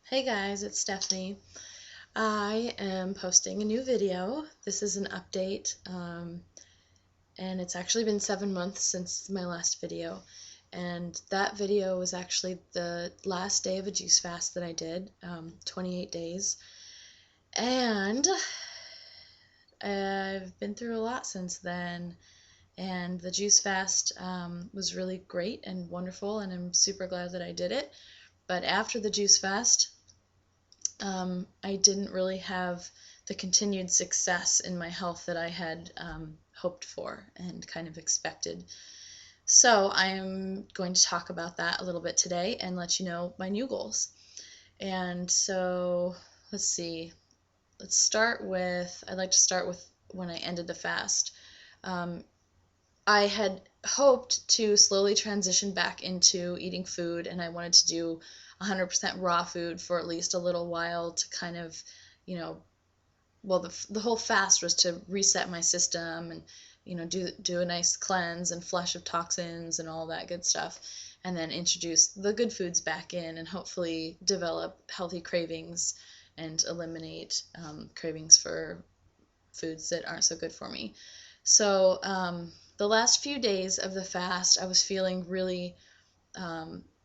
Hey guys, it's Stephanie. I am posting a new video. This is an update, and it's actually been 7 months since my last video. And that video was actually the last day of a juice fast that I did, 28 days. And I've been through a lot since then. And the juice fast was really great and wonderful, and I'm super glad that I did it. But after the juice fast, I didn't really have the continued success in my health that I had hoped for and kind of expected. So I'm going to talk about that a little bit today and let you know my new goals. And so let's see. I'd like to start with when I ended the fast. I had hoped to slowly transition back into eating food, and I wanted to do 100% raw food for at least a little while to kind of, well, the whole fast was to reset my system and, do a nice cleanse and flush of toxins and all that good stuff, and then introduce the good foods back in and hopefully develop healthy cravings and eliminate cravings for foods that aren't so good for me. So the last few days of the fast, I was feeling really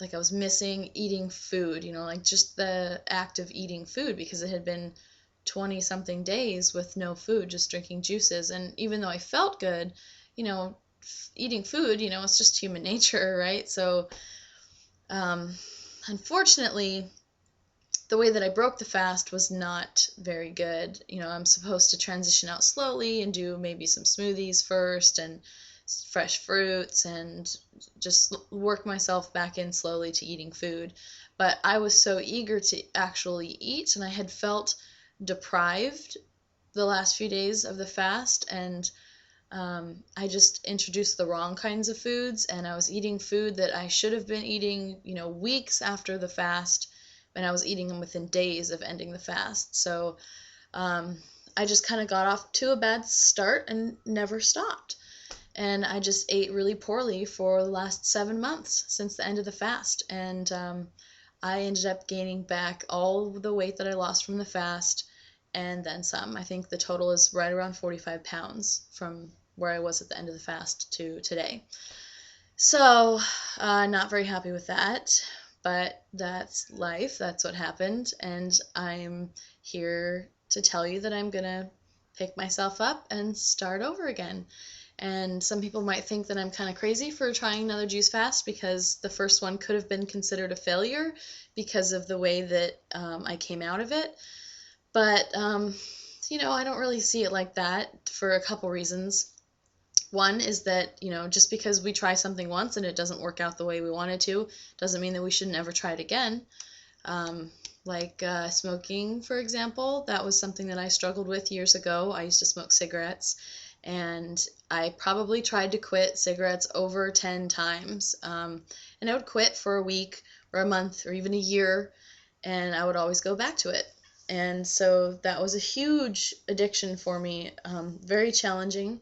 like I was missing eating food, like just the act of eating food, because it had been 20 something days with no food, just drinking juices. And even though I felt good, eating food, it's just human nature, right? So unfortunately, the way that I broke the fast was not very good. I'm supposed to transition out slowly and do maybe some smoothies first and fresh fruits and just work myself back in slowly to eating food. But I was so eager to actually eat, and I had felt deprived the last few days of the fast, and I just introduced the wrong kinds of foods, and I was eating food that I should have been eating, weeks after the fast, and I was eating them within days of ending the fast. So I just kind of got off to a bad start and never stopped. And I just ate really poorly for the last 7 months since the end of the fast. And I ended up gaining back all the weight that I lost from the fast and then some. I think the total is right around 45 pounds from where I was at the end of the fast to today. So, not very happy with that. But that's life, that's what happened, and I'm here to tell you that I'm gonna pick myself up and start over again. And some people might think that I'm kind of crazy for trying another juice fast, because the first one could have been considered a failure because of the way that I came out of it. But, I don't really see it like that for a couple reasons. One is that, just because we try something once and it doesn't work out the way we wanted to, doesn't mean that we should never try it again. Like smoking, for example, that was something that I struggled with years ago. I used to smoke cigarettes, and I probably tried to quit cigarettes over 10 times. And I would quit for a week or a month or even a year, and I would always go back to it. And so that was a huge addiction for me, very challenging.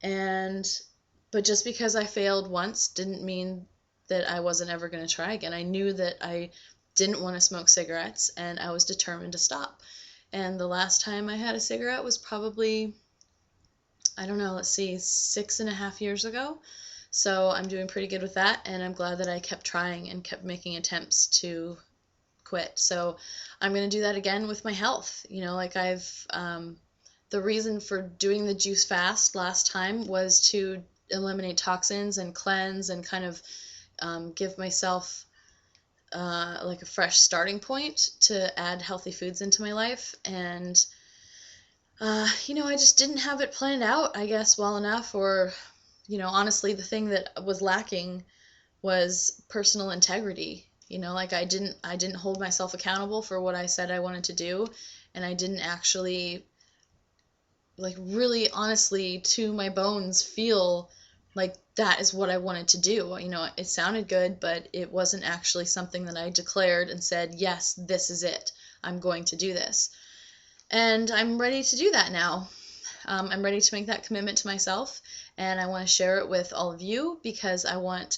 But just because I failed once didn't mean that I wasn't ever going to try again. I knew that I didn't want to smoke cigarettes, and I was determined to stop. And the last time I had a cigarette was probably, I don't know, let's see, 6.5 years ago. So I'm doing pretty good with that, and I'm glad that I kept trying and kept making attempts to quit. So I'm going to do that again with my health. The reason for doing the juice fast last time was to eliminate toxins and cleanse and kind of give myself like a fresh starting point to add healthy foods into my life. And, I just didn't have it planned out, I guess, well enough. Or, honestly, the thing that was lacking was personal integrity. I didn't hold myself accountable for what I said I wanted to do, and I didn't actually, like, really honestly to my bones feel like that is what I wanted to do. It sounded good, but it wasn't actually something that I declared and said, yes, this is it. I'm going to do this. And I'm ready to do that now. I'm ready to make that commitment to myself, and I want to share it with all of you, because I want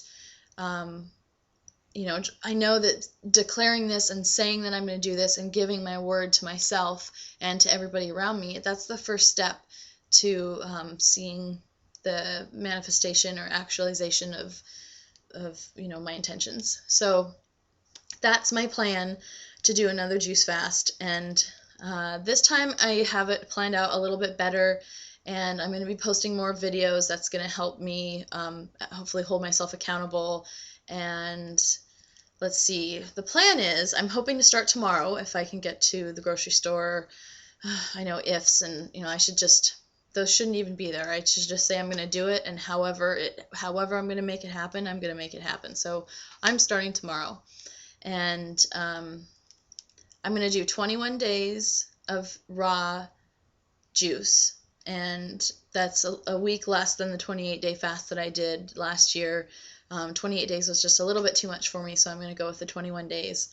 I know that declaring this and saying that I'm going to do this and giving my word to myself and to everybody around me, that's the first step to seeing the manifestation or actualization of my intentions. So that's my plan, to do another juice fast. And this time I have it planned out a little bit better, and I'm going to be posting more videos. That's going to help me hopefully hold myself accountable. And let's see, the plan is I'm hoping to start tomorrow if I can get to the grocery store. I know ifs, and those shouldn't even be there. I should just say I'm going to do it, and however I'm going to make it happen, I'm going to make it happen. So I'm starting tomorrow, and I'm going to do 21 days of raw juice, and that's a week less than the 28-day fast that I did last year. 28 days was just a little bit too much for me, so I'm going to go with the 21 days.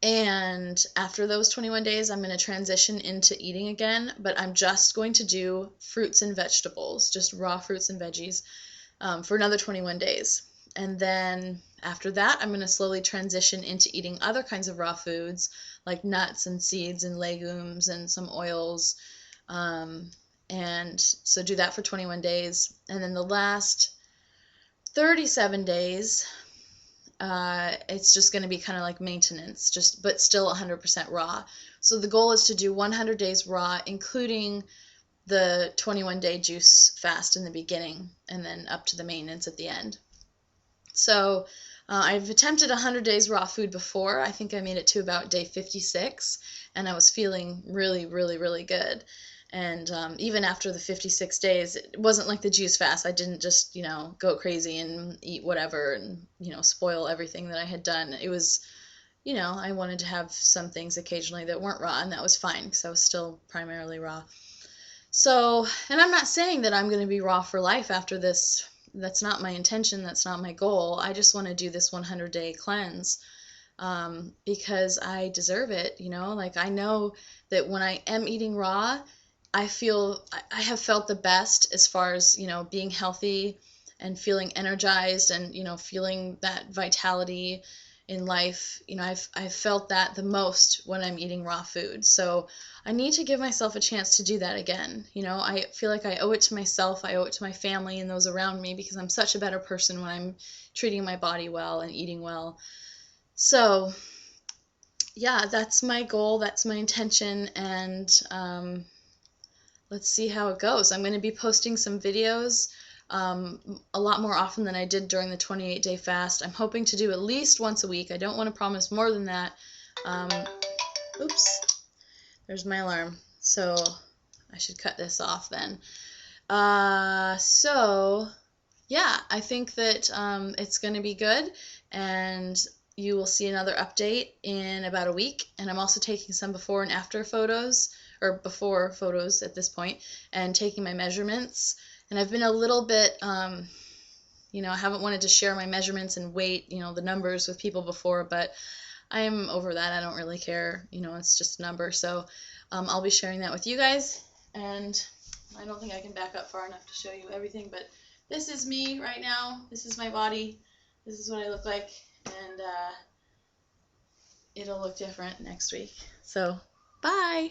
And after those 21 days, I'm going to transition into eating again, but I'm just going to do fruits and vegetables, just raw fruits and veggies, for another 21 days. And then after that, I'm going to slowly transition into eating other kinds of raw foods, like nuts and seeds and legumes and some oils. And so do that for 21 days. And then the last 37 days, it's just going to be kind of like maintenance, but still 100% raw. So the goal is to do 100 days raw, including the 21-day juice fast in the beginning, and then up to the maintenance at the end. So I've attempted 100 days raw food before. I think I made it to about day 56, and I was feeling really, really, really good. And even after the 56 days, it wasn't like the juice fast. I didn't just, go crazy and eat whatever and, spoil everything that I had done. It was, I wanted to have some things occasionally that weren't raw, and that was fine because I was still primarily raw. So, and I'm not saying that I'm going to be raw for life after this. That's not my intention. That's not my goal. I just want to do this 100-day cleanse because I deserve it. Like I know that when I am eating raw, I have felt the best as far as, being healthy and feeling energized and, feeling that vitality in life. I've felt that the most when I'm eating raw food. So I need to give myself a chance to do that again. I feel like I owe it to myself. I owe it to my family and those around me, because I'm such a better person when I'm treating my body well and eating well. So yeah, that's my goal. That's my intention. And, let's see how it goes. I'm going to be posting some videos a lot more often than I did during the 28-day fast. I'm hoping to do at least once a week. I don't want to promise more than that. Oops, there's my alarm. So I should cut this off then. So yeah, I think that it's going to be good, and you will see another update in about a week. And I'm also taking some before and after photos, or before photos at this point, and taking my measurements. And I've been a little bit, I haven't wanted to share my measurements and weight, the numbers with people before, but I'm over that. I don't really care. It's just a number. So I'll be sharing that with you guys. And I don't think I can back up far enough to show you everything, but this is me right now. This is my body. This is what I look like. And it'll look different next week. So, bye!